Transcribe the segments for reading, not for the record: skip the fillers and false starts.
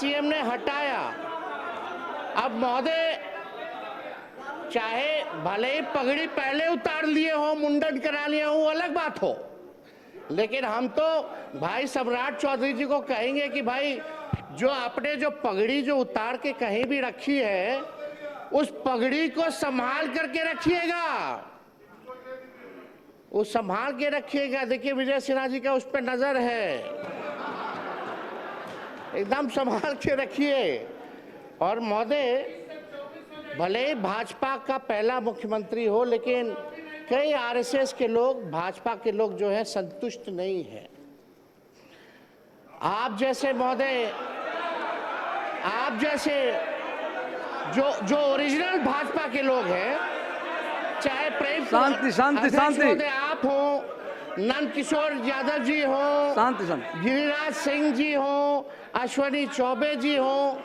CM ने हटाया। अब महोदय, चाहे भले ही पगड़ी पहले उतार लिए हो, मुंडन करा लिए हो, वो अलग बात हो, लेकिन हम तो भाई सम्राट चौधरी जी को कहेंगे कि भाई जो आपने जो पगड़ी जो उतार के कहीं भी रखी है, उस पगड़ी को संभाल करके रखिएगा, वो संभाल के रखिएगा। देखिए विजय सिन्हा जी का उस पर नजर है, एकदम संभाल के रखिए। और महोदय, भले ही भाजपा का पहला मुख्यमंत्री हो, लेकिन कई आरएसएस के लोग, भाजपा के लोग जो है संतुष्ट नहीं है। आप जैसे महोदय, आप जैसे जो ओरिजिनल भाजपा के लोग हैं, चाहे प्रेम शांति शांति शांति महोदय आप हो, नंद किशोर यादव जी हो, शांति शांति, गिरिराज सिंह जी हो, अश्वनी चौबे जी हो,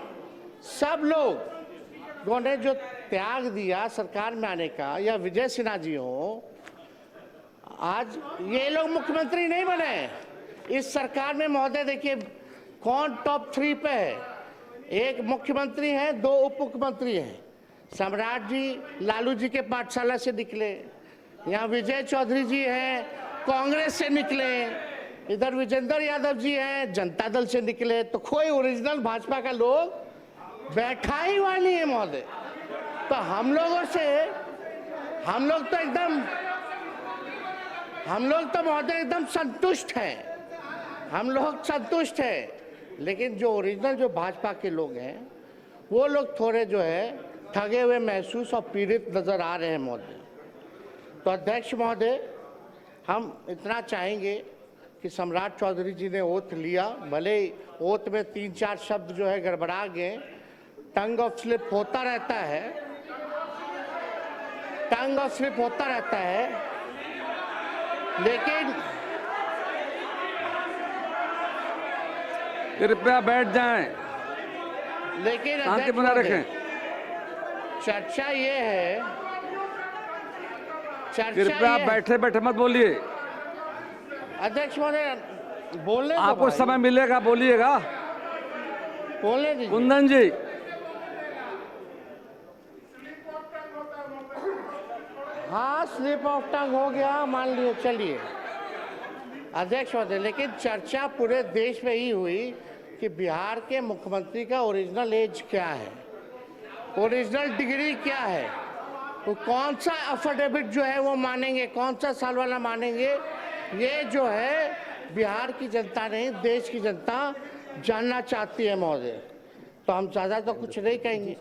सब लोगों ने जो त्याग दिया सरकार में आने का, या विजय सिन्हा जी हो, आज ये लोग मुख्यमंत्री नहीं बने इस सरकार में। महोदय देखिए कौन टॉप 3 पे है, एक मुख्यमंत्री है, 2 उप मुख्यमंत्री हैं। सम्राट जी लालू जी के पाठशाला से निकले, यहाँ विजय चौधरी जी हैं कांग्रेस से निकले, इधर विजेंद्र यादव जी हैं जनता दल से निकले, तो कोई ओरिजिनल भाजपा का लोग बैठा ही हुआ नहीं है महोदय। तो हम लोगों से, हम लोग तो महोदय एकदम संतुष्ट हैं, हम लोग संतुष्ट हैं, लेकिन जो ओरिजिनल जो भाजपा के लोग हैं, वो लोग थोड़े जो है ठगे हुए महसूस और पीड़ित नजर आ रहे हैं महोदय। तो अध्यक्ष महोदय, हम इतना चाहेंगे कि सम्राट चौधरी जी ने ओथ लिया, भले ही ओथ में 3-4 शब्द जो है गड़बड़ा गए, टंग ऑफ स्लिप होता रहता है, टंग ऑफ स्लिप होता रहता है, लेकिन कृपया बैठ जाएं, लेकिन शांति बनाए रखें। चर्चा ये है, कृपया बैठे बैठे मत बोलिए। अध्यक्ष महोदय बोलने, आपको समय मिलेगा, बोलिएगा। बोलने दीजिए। कुंदन जी, हाँ स्लिप ऑफ टंग हो गया मान लियो, चलिए अध्यक्ष महोदय। लेकिन चर्चा पूरे देश में ही हुई कि बिहार के मुख्यमंत्री का ओरिजिनल एज क्या है, ओरिजिनल डिग्री क्या है, वो कौन सा अफिडेविट जो है वो मानेंगे, कौन सा साल वाला मानेंगे, ये जो है बिहार की जनता नहीं, देश की जनता जानना चाहती है महोदय। तो हम ज़्यादा तो कुछ नहीं कहेंगे,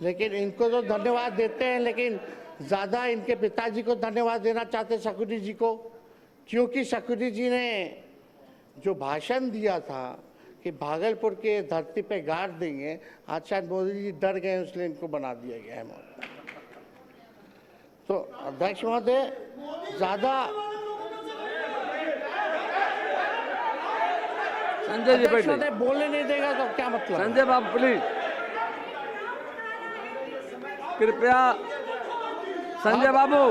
लेकिन इनको तो धन्यवाद देते हैं, लेकिन ज़्यादा इनके पिताजी को धन्यवाद देना चाहते हैं, शकुनी जी को, क्योंकि शकुनी जी ने जो भाषण दिया था कि भागलपुर के धरती पे गाड़ देंगे, आज शायद मोदी जी डर गए इसलिए इनको बना दिया गया है महोदय। तो अध्यक्ष महोदय ज़्यादा संजय जी बैठे, बोलने नहीं देगा तो क्या मतलब? संजय बाबू प्लीज, कृपया संजय बाबू,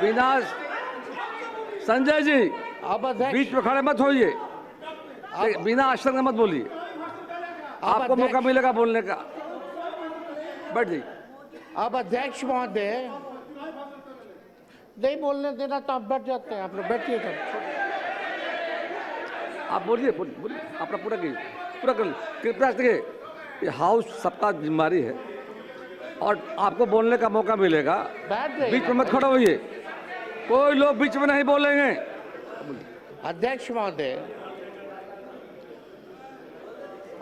बिना संजय जी अब बीच में खड़े मत होइए, बिना आश्चर्य मत बोलिए, आपको मौका मिलेगा बोलने का, बैठ जाइए। अब अध्यक्ष महोदय नहीं बोलने देना तो आप बैठ जाते हैं, आप लोग बैठिए तब। आप बोलिए, बोलिए अपना पूरा कीजिए, पूरा कर, कृपया देखिए ये हाउस सबका जिम्मेदारी है और आपको बोलने का मौका मिलेगा, बीच में मत खड़े होइए, कोई लोग बीच में नहीं बोलेंगे। अध्यक्ष महोदय,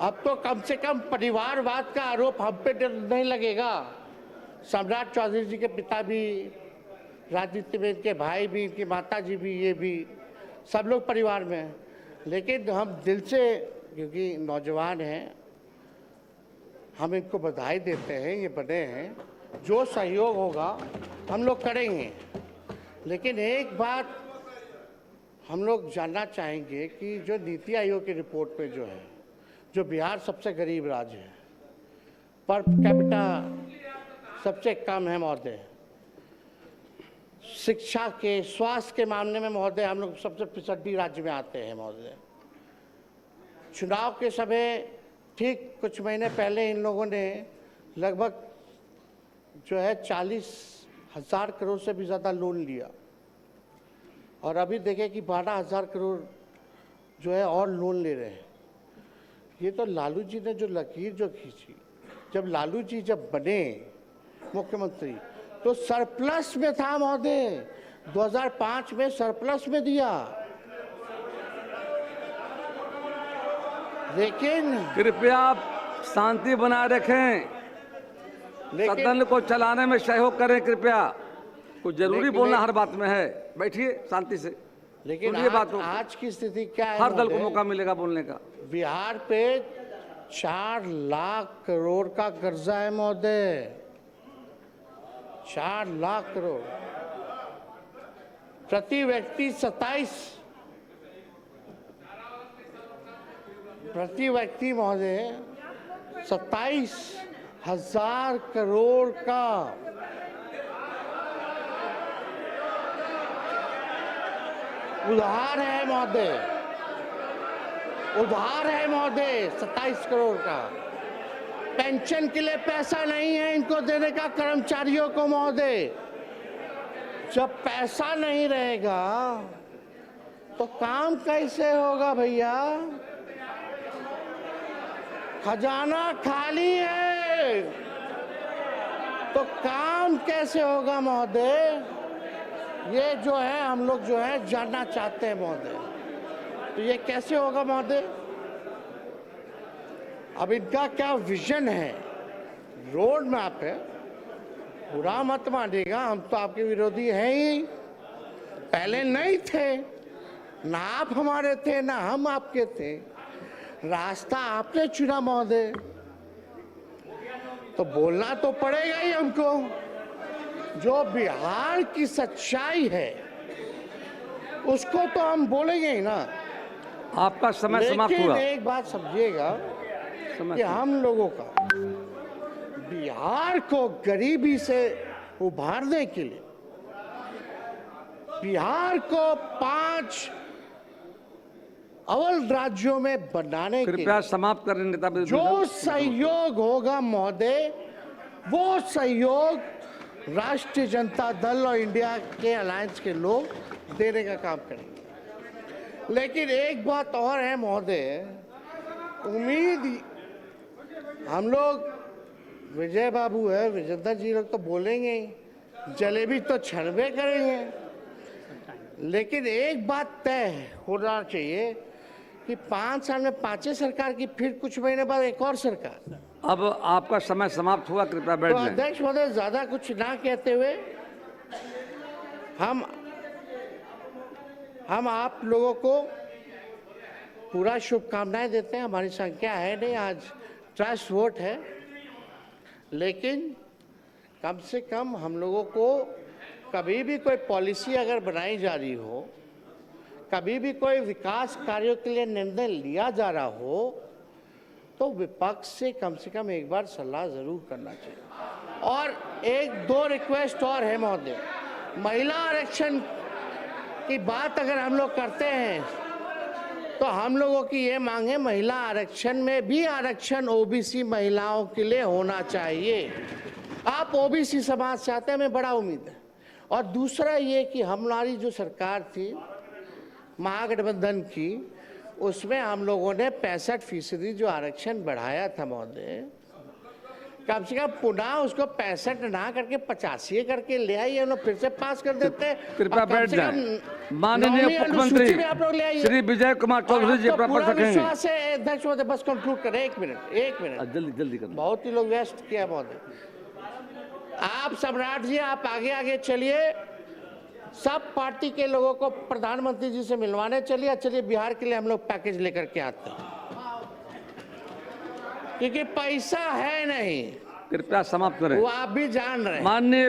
अब तो कम से कम परिवारवाद का आरोप हम पे नहीं लगेगा। सम्राट चौधरी जी के पिता भी राजनीति में, इनके भाई भी, इनकी माता जी भी, ये भी सब लोग परिवार में हैं, लेकिन हम दिल से, क्योंकि नौजवान हैं, हम इनको बधाई देते हैं, ये बने हैं, जो सहयोग होगा हम लोग करेंगे। लेकिन एक बात हम लोग जानना चाहेंगे कि जो नीति आयोग की रिपोर्ट में जो है, जो बिहार सबसे गरीब राज्य है, पर कैपिटा सबसे कम है महोदय, शिक्षा के, स्वास्थ्य के मामले में महोदय हम लोग सबसे 65 राज्य में आते हैं महोदय। चुनाव के समय ठीक कुछ महीने पहले इन लोगों ने लगभग जो है 40,000 करोड़ से भी ज़्यादा लोन लिया, और अभी देखें कि 12,000 करोड़ जो है और लोन ले रहे हैं। ये तो लालू जी ने जो लकीर जो खींची, जब लालू जी जब बने मुख्यमंत्री तो सरप्लस में था महोदय, 2005 में सरप्लस में दिया। लेकिन कृपया आप शांति बनाए रखें, सदन को चलाने में सहयोग करें कृपया। कुछ जरूरी बोलना हर बात में है, बैठिए शांति से। लेकिन आज की स्थिति क्या है? हर दल को मौका मिलेगा बोलने का। बिहार पे 4 लाख करोड़ का कर्जा है महोदय, 4 लाख करोड़, प्रति व्यक्ति 27,000 करोड़ का उधार है महोदय, उधार है महोदय 27 करोड़ का। पेंशन के लिए पैसा नहीं है इनको देने का कर्मचारियों को महोदय। जब पैसा नहीं रहेगा तो काम कैसे होगा भैया? खजाना खाली है तो काम कैसे होगा महोदय? ये जो है हम लोग जो है जानना चाहते हैं महोदय, तो ये कैसे होगा महोदय? अब इनका क्या विजन है, रोड मैप है? बुरा मत मानिएगा, हम तो आपके विरोधी हैं ही, पहले नहीं थे, ना आप हमारे थे ना हम आपके थे, रास्ता आपने चुना महोदय, तो बोलना तो पड़ेगा ही हमको। जो बिहार की सच्चाई है उसको तो हम बोलेंगे ही ना। आपका समय समाप्त हुआ। लेकिन एक बात समझिएगा कि हम लोगों का बिहार को गरीबी से उभारने के लिए, बिहार को 5 अव्वल राज्यों में बनाने के लिए कृपया समाप्त करें नेता। जो सहयोग होगा महोदय, वो सहयोग राष्ट्रीय जनता दल और इंडिया के अलायंस के लोग देने का काम करेंगे। लेकिन एक बात और है महोदय, उम्मीद हम लोग, विजय बाबू है, विजेंद्र जी लोग तो बोलेंगे ही, जलेबी तो छनबे करेंगे, लेकिन एक बात तय होना चाहिए कि 5 साल में 5 सरकार की, फिर कुछ महीने बाद एक और सरकार। अब आपका समय समाप्त हुआ, कृपया बैठ तो जाएं। अध्यक्ष महोदय, ज्यादा कुछ ना कहते हुए हम आप लोगों को पूरा शुभकामनाएं देते हैं। हमारी संख्या है नहीं, आज ट्रस्ट वोट है, लेकिन कम से कम हम लोगों को कभी भी कोई पॉलिसी अगर बनाई जा रही हो, कभी भी कोई विकास कार्यों के लिए निर्णय लिया जा रहा हो, तो विपक्ष से कम एक बार सलाह जरूर करना चाहिए। और 1-2 रिक्वेस्ट और है महोदय, महिला आरक्षण की बात अगर हम लोग करते हैं तो हम लोगों की ये मांग है, महिला आरक्षण में भी आरक्षण ओबीसी महिलाओं के लिए होना चाहिए। आप ओबीसी समाज से आते हैं, हमें बड़ा उम्मीद है। और दूसरा ये कि हमारी जो सरकार थी महागठबंधन की, उसमें हम लोगों ने 65% जो आरक्षण बढ़ाया था महोदय, कम से कम पुनः उसको 65 ना करके 85 करके ले आइए, हम लोग फिर से पास कर देते हैं। कृपया बैठ जाएं। माननीय मुख्यमंत्री श्री विजय कुमार चौधरी जी अपना पढ़ सकेंगे। अध्यक्ष महोदय बस कंक्लूड करें, एक मिनट, जल्दी करें। बहुत ही लोग व्यस्त किया महोदय। आप सम्राट जी, आप आगे चलिए, सब पार्टी के लोगों को प्रधानमंत्री जी से मिलवाने चलिए बिहार के लिए हम लोग पैकेज लेकर के आते हैं, क्योंकि पैसा है नहीं। कृपया समाप्त करें। वो आप भी जान रहे हैं। माननीय